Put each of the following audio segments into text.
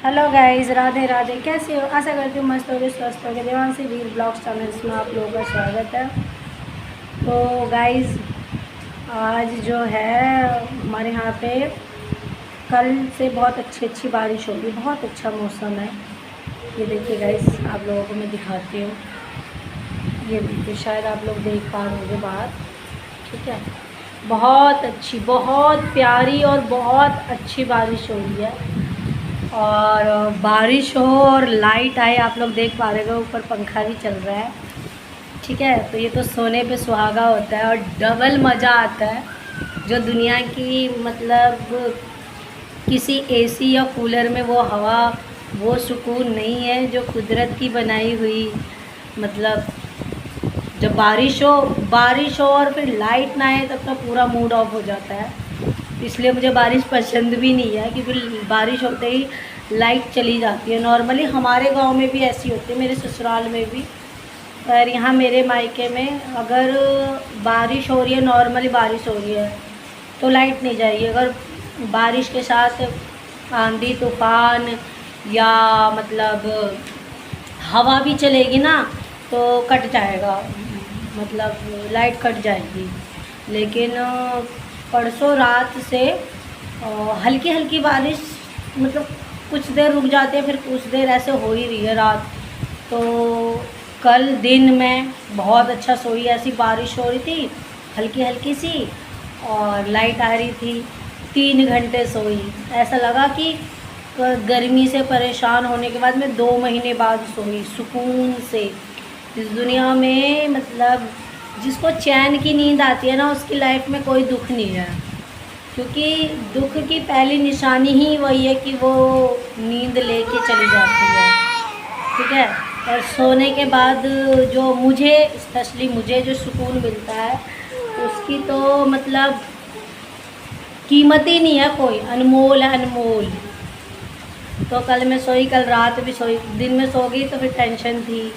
Hello guys, Radhe Radhe. कैसे हो? आशा करती हूँ मस्त होगे, स्वस्थ होगे। देवांशी वीर ब्लॉग्स चैनल्स में आप लोगों का स्वागत है। तो गाइस, आज जो है हमारे यहाँ पे कल से बहुत अच्छी बारिश होगी, बहुत अच्छा मौसम है। ये देखिए गाइस, आप लोगों को मैं दिखाती हूँ। ये देखिए, शायद आप लोग देख पा रहे होंगे बाहर। ठीक है, बहुत अच्छी, बहुत प्यारी और बहुत अच्छी बारिश हो रही है। और बारिश हो और लाइट आए, आप लोग देख पा रहे हो, ऊपर पंखा भी चल रहा है। ठीक है, तो ये तो सोने पे सुहागा होता है और डबल मज़ा आता है। जो दुनिया की मतलब किसी एसी या कूलर में वो हवा, वो सुकून नहीं है जो कुदरत की बनाई हुई। मतलब जब बारिश हो और फिर लाइट ना आए तब तो पूरा मूड ऑफ हो जाता है। इसलिए मुझे बारिश पसंद भी नहीं है, क्योंकि बारिश होते ही लाइट चली जाती है। नॉर्मली हमारे गांव में भी ऐसी होती है, मेरे ससुराल में भी। पर यहाँ मेरे मायके में अगर बारिश हो रही है, नॉर्मली बारिश हो रही है, तो लाइट नहीं जाएगी। अगर बारिश के साथ आंधी तूफान या मतलब हवा भी चलेगी ना, तो कट जाएगा, मतलब लाइट कट जाएगी। लेकिन परसों रात से हल्की हल्की बारिश, मतलब कुछ देर रुक जाती है, फिर कुछ देर ऐसे हो ही रही है रात। तो कल दिन में बहुत अच्छा सोई, ऐसी बारिश हो रही थी हल्की हल्की सी, और लाइट आ रही थी। 3 घंटे सोई। ऐसा लगा कि गर्मी से परेशान होने के बाद मैं 2 महीने बाद सोई सुकून से। इस दुनिया में मतलब जिसको चैन की नींद आती है ना, उसकी लाइफ में कोई दुख नहीं है, क्योंकि दुख की पहली निशानी ही वही है कि वो नींद लेके चली जाती है। ठीक है, और सोने के बाद जो मुझे, स्पेशली मुझे जो सुकून मिलता है, उसकी तो मतलब कीमत ही नहीं है कोई, अनमोल है, अनमोल। तो कल मैं सोई, कल रात भी सोई। दिन में सो गई तो फिर टेंशन थी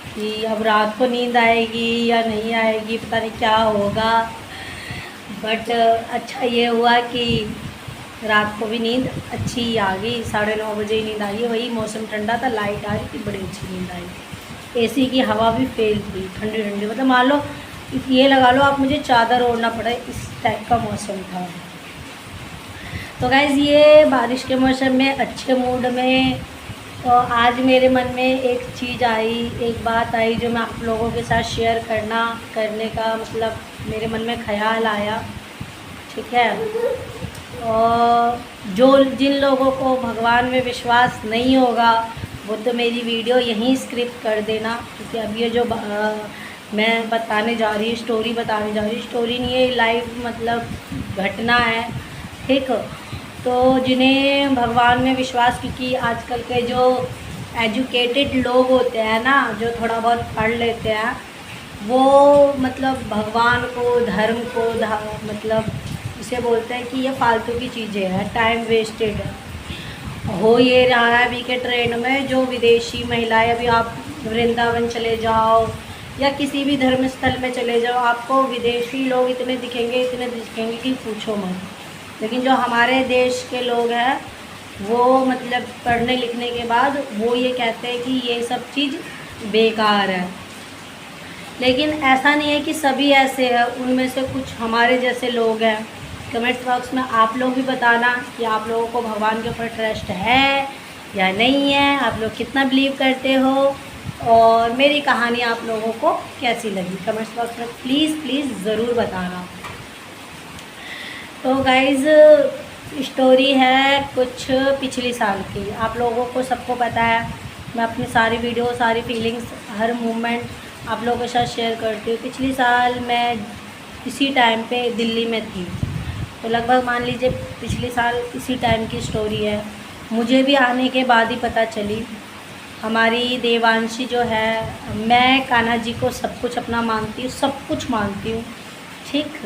कि अब रात को नींद आएगी या नहीं आएगी, पता नहीं क्या होगा। बट अच्छा ये हुआ कि रात को भी नींद अच्छी आ गई। 9:30 बजे ही नींद आई है। वही मौसम ठंडा था, लाइट आ रही थी, बड़ी अच्छी नींद आई। एसी की हवा भी फेल थी, ठंडी ठंडी, मतलब मान लो ये लगा लो आप, मुझे चादर ओढ़ना पड़े, इस टाइप का मौसम था। तो गाइज़, ये बारिश के मौसम में अच्छे मूड में, तो आज मेरे मन में एक चीज़ आई, एक बात आई जो मैं आप लोगों के साथ शेयर करने का मतलब मेरे मन में ख़्याल आया। ठीक है, और जिन लोगों को भगवान में विश्वास नहीं होगा, वो तो मेरी वीडियो यहीं स्किप कर देना, क्योंकि अब ये जो मैं बताने जा रही हूँ, स्टोरी बताने जा रही हूँ, स्टोरी नहीं है, लाइव मतलब घटना है। ठीक, तो जिन्हें भगवान में विश्वास, क्योंकि आजकल के जो एजुकेटेड लोग होते हैं ना, जो थोड़ा बहुत पढ़ लेते हैं, वो मतलब भगवान को, धर्म को मतलब इसे बोलते हैं कि ये फालतू की चीज़ें हैं, टाइम वेस्टेड है। हो ये रहा है अभी के ट्रेंड में, जो विदेशी महिलाएं, अभी आप वृंदावन चले जाओ या किसी भी धर्म स्थल में चले जाओ, आपको विदेशी लोग इतने दिखेंगे कि पूछो मत। लेकिन जो हमारे देश के लोग हैं, वो मतलब पढ़ने लिखने के बाद वो ये कहते हैं कि ये सब चीज़ बेकार है। लेकिन ऐसा नहीं है कि सभी ऐसे हैं, उनमें से कुछ हमारे जैसे लोग हैं। कमेंट बॉक्स में आप लोग भी बताना कि आप लोगों को भगवान के ऊपर ट्रस्ट है या नहीं है, आप लोग कितना बिलीव करते हो, और मेरी कहानी आप लोगों को कैसी लगी, कमेंट बॉक्स में प्लीज़ ज़रूर बताना। तो गाइज़, स्टोरी है कुछ पिछली साल की। आप लोगों को सबको पता है, मैं अपनी सारी वीडियो, सारी फीलिंग्स, हर मोमेंट आप लोगों के साथ शेयर करती हूँ। पिछली साल मैं इसी टाइम पे दिल्ली में थी, तो लगभग मान लीजिए पिछले साल इसी टाइम की स्टोरी है। मुझे भी आने के बाद ही पता चली। हमारी देवांशी जो है, मैं कान्हा जी को सब कुछ अपना मानती हूँ, सब कुछ मानती हूँ। ठीक,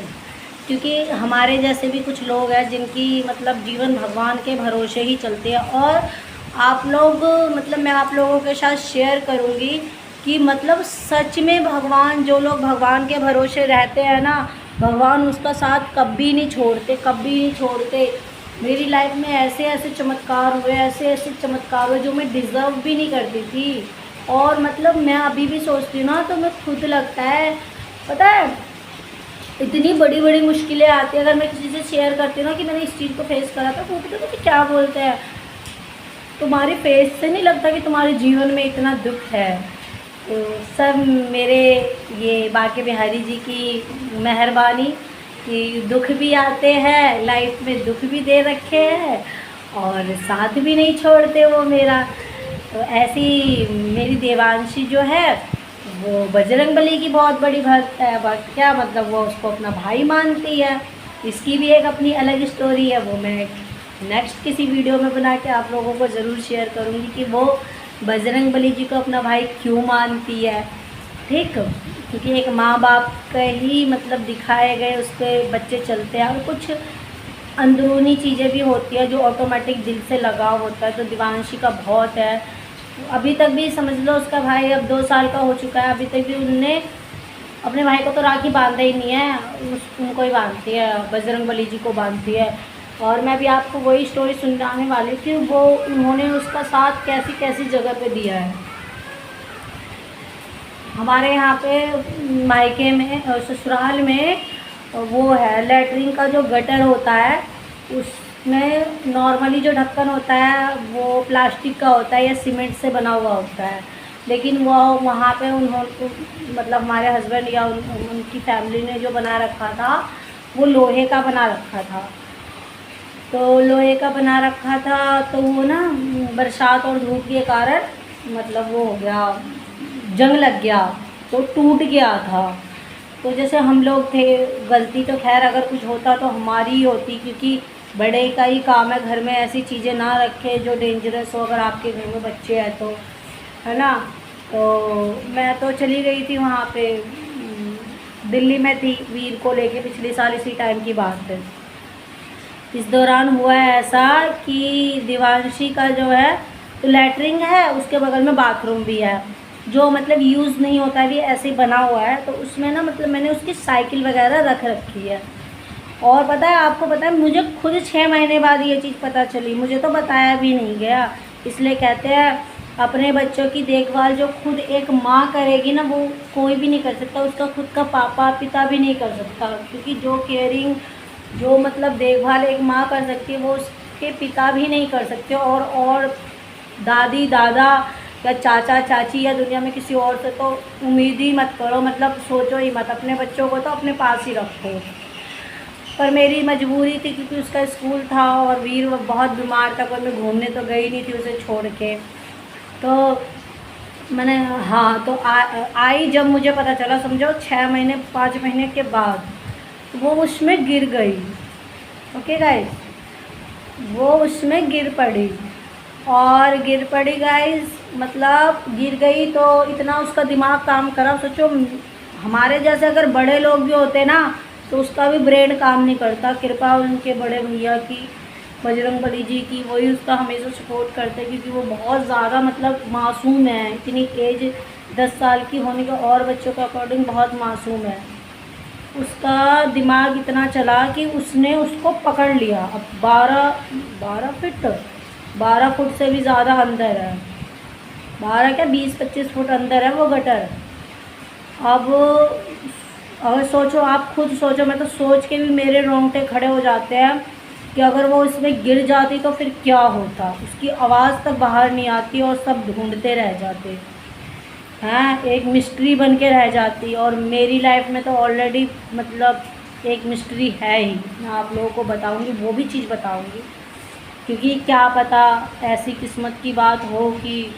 क्योंकि हमारे जैसे भी कुछ लोग हैं जिनकी मतलब जीवन भगवान के भरोसे ही चलते हैं। और आप लोग मतलब मैं आप लोगों के साथ शेयर करूँगी कि मतलब सच में भगवान, जो लोग भगवान के भरोसे रहते हैं ना, भगवान उसका साथ कभी नहीं छोड़ते, कभी नहीं छोड़ते। मेरी लाइफ में ऐसे ऐसे चमत्कार हुए, ऐसे ऐसे चमत्कार हुए जो मैं डिज़र्व भी नहीं करती थी। और मतलब मैं अभी भी सोचती हूँ ना तो मैं खुद लगता है, पता है इतनी बड़ी बड़ी मुश्किलें आती है, अगर मैं किसी से शेयर करती हूँ ना कि मैंने इस चीज़ को फेस करा था, तो वो पता है क्या बोलते हैं, तुम्हारे फेस से नहीं लगता कि तुम्हारे जीवन में इतना दुख है। तो सब मेरे ये बाके बिहारी जी की मेहरबानी कि दुख भी आते हैं लाइफ में, दुख भी दे रखे हैं और साथ भी नहीं छोड़ते वो मेरा। तो ऐसी मेरी देवांशी जो है वो बजरंगबली की बहुत बड़ी भक्त है। बट क्या मतलब वो उसको अपना भाई मानती है। इसकी भी एक अपनी अलग स्टोरी है, वो मैं नेक्स्ट किसी वीडियो में बना के आप लोगों को ज़रूर शेयर करूँगी कि वो बजरंगबली जी को अपना भाई क्यों मानती है। ठीक, क्योंकि एक माँ बाप का ही मतलब दिखाए गए उसके बच्चे चलते हैं, और कुछ अंदरूनी चीज़ें भी होती है जो ऑटोमेटिक दिल से लगाव होता है। तो दिवांशी का बहुत है, अभी तक भी समझ लो उसका भाई अब 2 साल का हो चुका है, अभी तक भी उनने अपने भाई को तो राखी बांधा ही नहीं है, उनको ही बांधती है, बजरंगबली जी को बांधती है। और मैं भी आपको वही स्टोरी सुनाने वाली थी, वो उन्होंने उसका साथ कैसी कैसी जगह पे दिया है। हमारे यहाँ पे मायके में और ससुराल में वो है, लेटरिन का जो गटर होता है उसमें नॉर्मली जो ढक्कन होता है वो प्लास्टिक का होता है या सीमेंट से बना हुआ होता है, लेकिन वो वहाँ पे उन्होंने मतलब हमारे हस्बैंड या उनकी फैमिली ने जो बना रखा था वो लोहे का बना रखा था। तो लोहे का बना रखा था तो वो ना बरसात और धूप के कारण मतलब वो हो गया, जंग लग गया तो टूट गया था। तो जैसे हम लोग थे, गलती तो खैर अगर कुछ होता तो हमारी ही होती, क्योंकि बड़े का ही काम है घर में ऐसी चीज़ें ना रखे जो डेंजरस हो, अगर आपके घर में बच्चे हैं तो, है ना। तो मैं तो चली गई थी वहाँ पे, दिल्ली में थी वीर को लेके, पिछले साल इसी टाइम की बात है। इस दौरान हुआ है ऐसा कि दिवांशी का जो है तो लैटरिन है, उसके बगल में बाथरूम भी है जो मतलब यूज़ नहीं होता है, भी ऐसे ही बना हुआ है। तो उसमें ना मतलब मैंने उसकी साइकिल वगैरह रख रखी है। और पता है आपको पता है मुझे खुद 6 महीने बाद ये चीज़ पता चली, मुझे तो बताया भी नहीं गया। इसलिए कहते हैं अपने बच्चों की देखभाल जो खुद एक माँ करेगी ना वो कोई भी नहीं कर सकता, उसका खुद का पापा पिता भी नहीं कर सकता, क्योंकि जो केयरिंग जो मतलब देखभाल एक माँ कर सकती है वो उसके पिता भी नहीं कर सकते। और दादी दादा या चाचा चाची या दुनिया में किसी और से तो उम्मीद ही मत करो, मतलब सोचो ही मत। अपने बच्चों को तो अपने पास ही रखो। पर मेरी मजबूरी थी क्योंकि उसका स्कूल था और वीर बहुत बीमार था, पर मैं घूमने तो गई नहीं थी उसे छोड़ के। तो मैंने हाँ तो आई जब मुझे पता चला, समझो 6 महीने 5 महीने के बाद वो उसमें गिर गई। ओके गाइस, वो उसमें गिर पड़ी और गिर पड़ी गाइस, मतलब गिर गई तो इतना उसका दिमाग काम करा। सोचो हमारे जैसे अगर बड़े लोग भी होते ना तो उसका भी ब्रेन काम नहीं करता। कृपा उनके बड़े भैया की, बजरंगबली जी की, वही उसका हमेशा सपोर्ट करते, क्योंकि वो बहुत ज़्यादा मतलब मासूम है। इतनी एज 10 साल की होने के और बच्चों के अकॉर्डिंग बहुत मासूम है। उसका दिमाग इतना चला कि उसने उसको पकड़ लिया। अब 12 फुट से भी ज़्यादा अंदर है, 12 क्या 20-25 फुट अंदर है वो गटर। अब अगर सोचो, आप खुद सोचो, मैं तो सोच के भी मेरे रोंगटे खड़े हो जाते हैं कि अगर वो इसमें गिर जाती तो फिर क्या होता। उसकी आवाज़ तक बाहर नहीं आती और सब ढूंढते रह जाते हैं, एक मिस्ट्री बन के रह जाती। और मेरी लाइफ में तो ऑलरेडी मतलब एक मिस्ट्री है ही, मैं आप लोगों को बताऊंगी, वो भी चीज़ बताऊंगी, क्योंकि क्या पता ऐसी किस्मत की बात हो कि।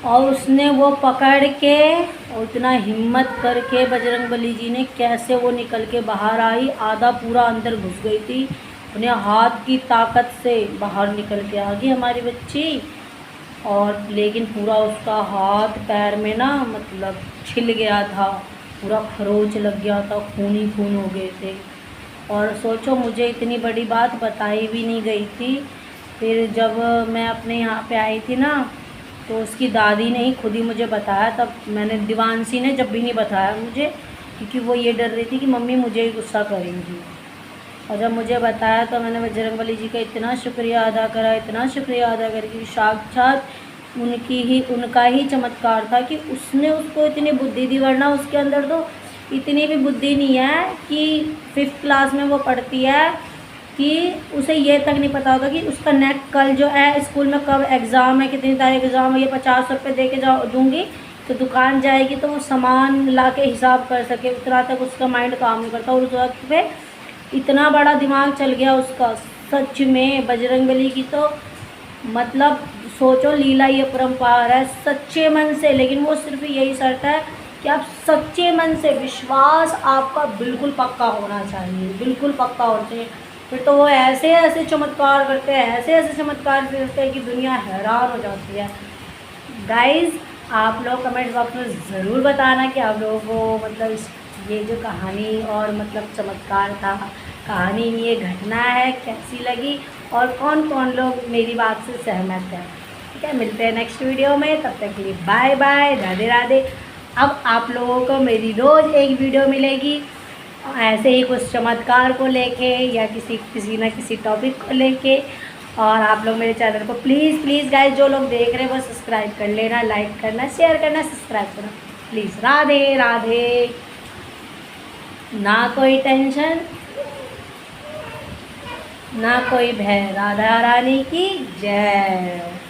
और उसने वो पकड़ के और इतना हिम्मत करके बजरंगबली जी ने कैसे वो निकल के बाहर आई। आधा पूरा अंदर घुस गई थी, अपने हाथ की ताकत से बाहर निकल के आ गई हमारी बच्ची। और लेकिन पूरा उसका हाथ पैर में ना मतलब छिल गया था, पूरा खरोच लग गया था, खून ही खून हो गए थे। और सोचो मुझे इतनी बड़ी बात बताई भी नहीं गई थी। फिर जब मैं अपने यहाँ पे आई थी ना तो उसकी दादी ने ही खुद ही मुझे बताया। तब मैंने, दिवांशी ने जब भी नहीं बताया मुझे, क्योंकि वो ये डर रही थी कि मम्मी मुझे ही गुस्सा करेंगी। और जब मुझे बताया तो मैंने बजरंगबली जी का इतना शुक्रिया अदा करा, इतना शुक्रिया अदा करा कि साक्षात उनका ही चमत्कार था कि उसने उसको इतनी बुद्धि दी, वरना उसके अंदर तो इतनी भी बुद्धि नहीं है कि 5th क्लास में वो पढ़ती है कि उसे ये तक नहीं पता होता कि उसका नेक्स्ट कल जो है स्कूल में कब एग्ज़ाम है, कितनी तारीख एग्ज़ाम है, ये 50 रुपये दे के दूँगी तो दुकान जाएगी तो वो सामान ला के हिसाब कर सके, उतना तक उसका माइंड काम नहीं करता। और उस वक्त पे इतना बड़ा दिमाग चल गया उसका, सच में बजरंगबली की तो मतलब सोचो लीला ये परम्पार है सच्चे मन से। लेकिन वो सिर्फ यही शर्त है कि आप सच्चे मन से, विश्वास आपका बिल्कुल पक्का होना चाहिए, बिल्कुल पक्का होना चाहिए। फिर तो वो ऐसे ऐसे चमत्कार करते हैं, ऐसे ऐसे चमत्कार करते हैं कि दुनिया हैरान हो जाती है। गाइज़ आप लोग कमेंट बॉक्स में ज़रूर बताना कि आप लोगों को मतलब ये जो कहानी और मतलब चमत्कार था, कहानी में ये घटना है, कैसी लगी और कौन कौन लोग मेरी बात से सहमत हैं। ठीक है, मिलते हैं नेक्स्ट वीडियो में, तब तक के लिए बाय बाय, राधे राधे। अब आप लोगों को मेरी रोज़ एक वीडियो मिलेगी ऐसे ही कुछ चमत्कार को लेके या किसी ना किसी टॉपिक को लेके। और आप लोग मेरे चैनल को प्लीज़ गाइस जो लोग देख रहे हैं वो सब्सक्राइब कर लेना, लाइक करना, शेयर करना, सब्सक्राइब करना प्लीज़। राधे राधे। ना कोई टेंशन ना कोई भय, राधा रानी की जय।